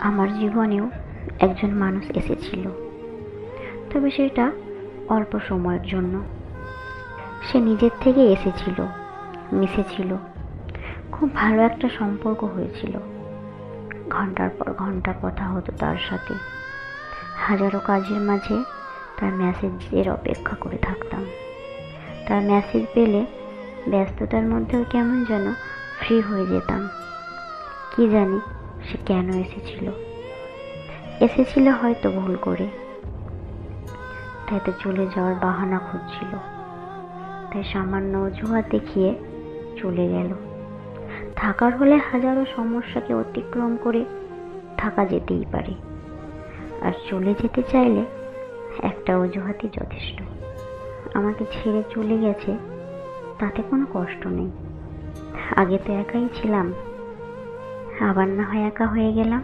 আমার জীবনেও একজন মানুষ এসেছিল, তবে সেটা অল্প সময়ের জন্য। সে নিজের থেকে এসেছিল, মিশেছিল, খুব ভালো একটা সম্পর্ক হয়েছিল। ঘন্টার পর ঘন্টা কথা হতো তার সাথে। হাজারো কাজের মাঝে তার মেসেজের অপেক্ষা করে থাকতাম। তার মেসেজ পেলে ব্যস্ততার মধ্যেও কেমন যেন ফ্রি হয়ে যেতাম। কি জানি সে কেন এসেছিল হয়তো ভুল করে, তাই তো চলে যাওয়ার বাহানা খুঁজছিল, তাই সামান্য অজুহাত দেখিয়ে চলে গেল। থাকার হলে হাজারো সমস্যাকে অতিক্রম করে থাকা যেতেই পারে, আর চলে যেতে চাইলে একটা অজুহাতই যথেষ্ট। আমাকে ছেড়ে চলে গেছে, তাতে কোনো কষ্ট নেই। আগে তো একাই ছিলাম, আবার না হয় একা হয়ে গেলাম।